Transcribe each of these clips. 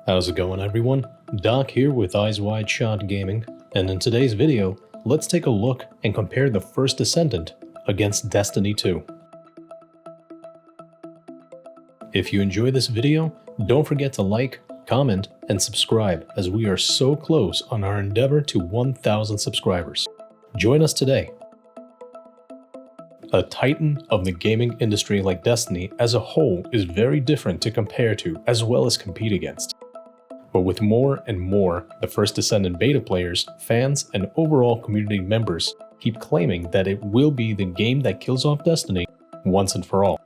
How's it going, everyone? Doc here with Eyes Wide Shot Gaming, and in today's video, let's take a look and compare the First Descendant against Destiny 2. If you enjoy this video, don't forget to like, comment, and subscribe as we are so close on our endeavor to 1,000 subscribers. Join us today. A titan of the gaming industry like Destiny as a whole is very different to compare to as well as compete against. But with more and more, the First Descendant beta players, fans, and overall community members keep claiming that it will be the game that kills off Destiny once and for all.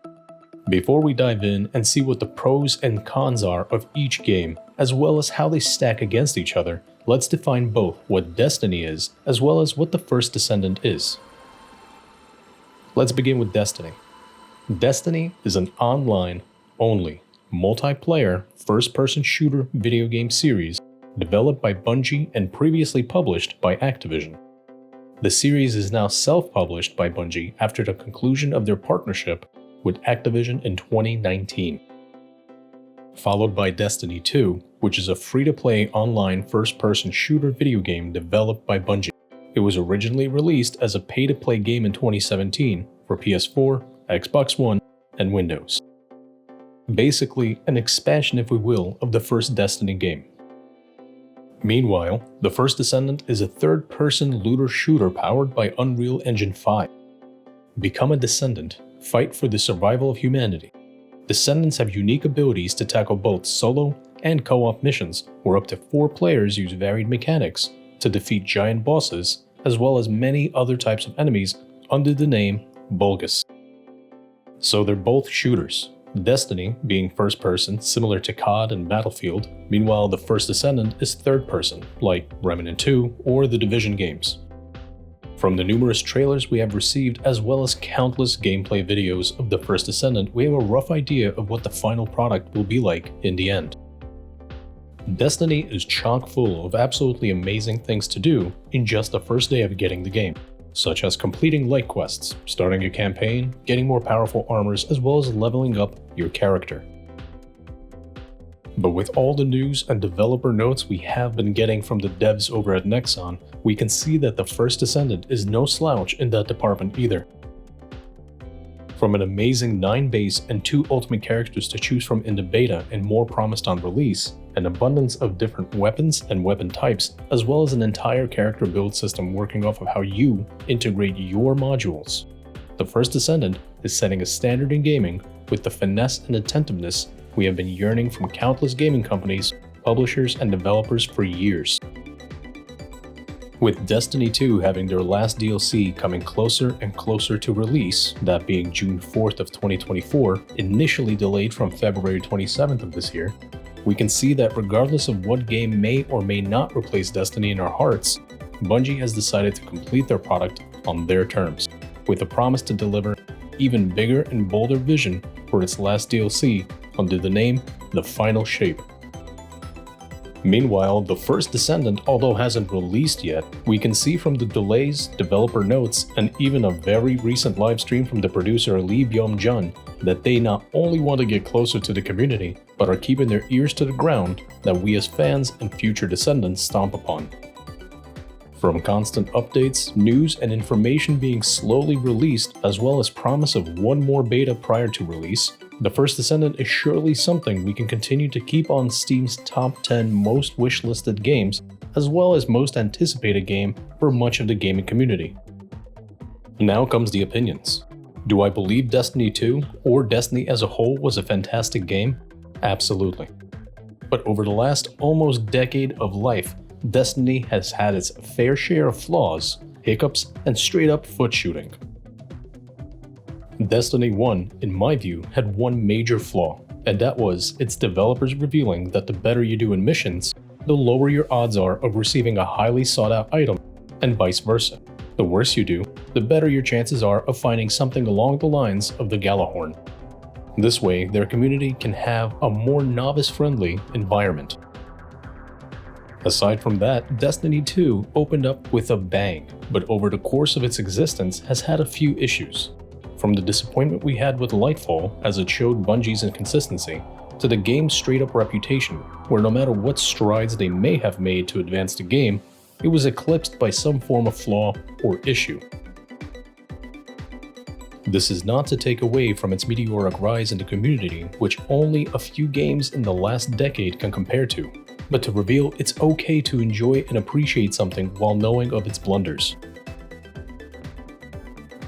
Before we dive in and see what the pros and cons are of each game, as well as how they stack against each other, let's define both what Destiny is as well as what the First Descendant is. Let's begin with Destiny. Destiny is an online-only, multiplayer, first-person shooter video game series developed by Bungie and previously published by Activision. The series is now self-published by Bungie after the conclusion of their partnership with Activision in 2019. Followed by Destiny 2, which is a free-to-play online first-person shooter video game developed by Bungie. It was originally released as a pay-to-play game in 2017 for PS4, Xbox One, and Windows. Basically, an expansion, if we will, of the first Destiny game. Meanwhile, the First Descendant is a third-person looter shooter powered by Unreal Engine 5. Become a Descendant, fight for the survival of humanity. Descendants have unique abilities to tackle both solo and co-op missions, where up to 4 players use varied mechanics to defeat giant bosses, as well as many other types of enemies under the name Bulgus. So they're both shooters, Destiny being first person similar to COD and Battlefield, meanwhile the First Descendant is third person, like Remnant 2 or the Division games. From the numerous trailers we have received as well as countless gameplay videos of the First Descendant, we have a rough idea of what the final product will be like in the end. Destiny is chock full of absolutely amazing things to do in just the first day of getting the game, such as completing light quests, starting a campaign, getting more powerful armors, as well as leveling up your character. But with all the news and developer notes we have been getting from the devs over at Nexon, we can see that the First Descendant is no slouch in that department either. From an amazing 9 base and 2 ultimate characters to choose from in the beta and more promised on release, an abundance of different weapons and weapon types, as well as an entire character build system working off of how you integrate your modules. The First Descendant is setting a standard in gaming with the finesse and attentiveness we have been yearning from countless gaming companies, publishers, and developers for years. With Destiny 2 having their last DLC coming closer and closer to release, that being June 4th of 2024, initially delayed from February 27th of this year, we can see that regardless of what game may or may not replace Destiny in our hearts, Bungie has decided to complete their product on their terms, with a promise to deliver even bigger and bolder vision for its last DLC under the name The Final Shape. Meanwhile, the First Descendant, although hasn't released yet, we can see from the delays, developer notes, and even a very recent livestream from the producer Lee Byung-jun that they not only want to get closer to the community, but are keeping their ears to the ground that we as fans and future Descendants stomp upon. From constant updates, news, and information being slowly released, as well as promise of one more beta prior to release, the First Descendant is surely something we can continue to keep on Steam's top 10 most wishlisted games, as well as most anticipated game for much of the gaming community. Now comes the opinions. Do I believe Destiny 2 or Destiny as a whole was a fantastic game? Absolutely. But over the last almost decade of life, Destiny has had its fair share of flaws, hiccups, and straight-up foot shooting. Destiny 1, in my view, had one major flaw, and that was its developers revealing that the better you do in missions, the lower your odds are of receiving a highly sought-out item, and vice versa. The worse you do, the better your chances are of finding something along the lines of the Galahorn. This way, their community can have a more novice-friendly environment. Aside from that, Destiny 2 opened up with a bang, but over the course of its existence has had a few issues. From the disappointment we had with Lightfall as it showed Bungie's inconsistency, to the game's straight-up reputation, where no matter what strides they may have made to advance the game, it was eclipsed by some form of flaw or issue. This is not to take away from its meteoric rise in the community, which only a few games in the last decade can compare to, but to reveal it's okay to enjoy and appreciate something while knowing of its blunders.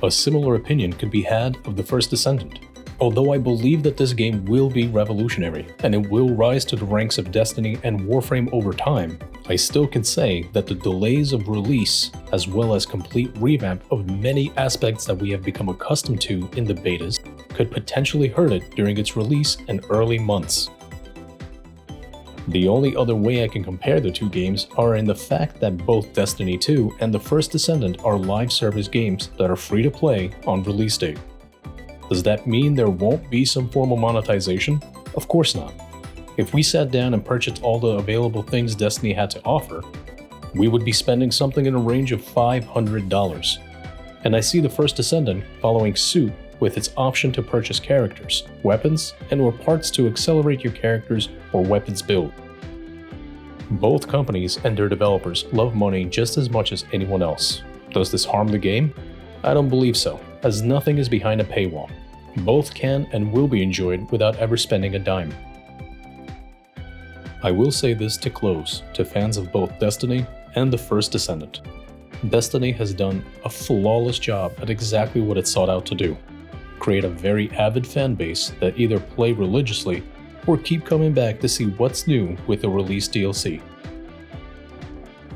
A similar opinion could be had of the First Descendant. Although I believe that this game will be revolutionary, and it will rise to the ranks of Destiny and Warframe over time, I still can say that the delays of release, as well as complete revamp of many aspects that we have become accustomed to in the betas, could potentially hurt it during its release and early months. The only other way I can compare the two games are in the fact that both Destiny 2 and the First Descendant are live service games that are free to play on release date. Does that mean there won't be some form of monetization? Of course not. If we sat down and purchased all the available things Destiny had to offer, we would be spending something in a range of $500. And I see the First Descendant following suit with its option to purchase characters, weapons, and/or parts to accelerate your characters or weapons build. Both companies and their developers love money just as much as anyone else. Does this harm the game? I don't believe so, as nothing is behind a paywall. Both can and will be enjoyed without ever spending a dime. I will say this to close to fans of both Destiny and the First Descendant. Destiny has done a flawless job at exactly what it sought out to do: create a very avid fan base that either play religiously or keep coming back to see what's new with the release DLC.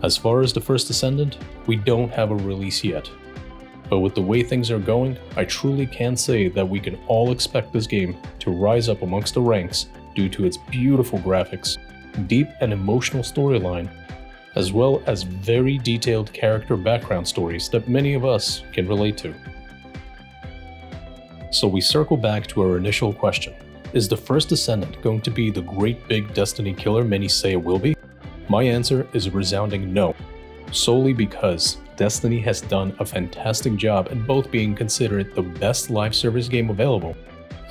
As far as the First Descendant, we don't have a release yet. But with the way things are going, I truly can say that we can all expect this game to rise up amongst the ranks due to its beautiful graphics, deep and emotional storyline, as well as very detailed character background stories that many of us can relate to. So we circle back to our initial question: is the First Descendant going to be the great big Destiny killer many say it will be? My answer is a resounding no, solely because Destiny has done a fantastic job at both being considered the best live service game available,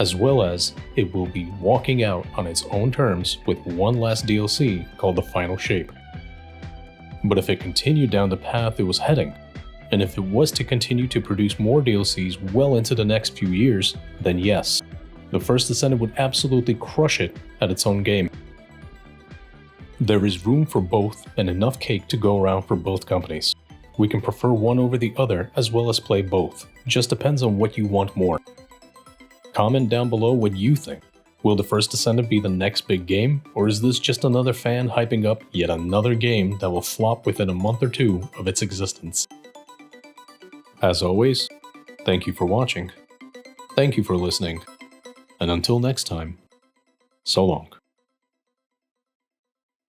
as well as it will be walking out on its own terms with one last DLC called The Final Shape. But if it continued down the path it was heading, and if it was to continue to produce more DLCs well into the next few years, then yes, the First Descendant would absolutely crush it at its own game. There is room for both and enough cake to go around for both companies. We can prefer one over the other as well as play both, just depends on what you want more. Comment down below what you think. Will the First Descendant be the next big game, or is this just another fan hyping up yet another game that will flop within a month or two of its existence? As always, thank you for watching, thank you for listening, and until next time, so long.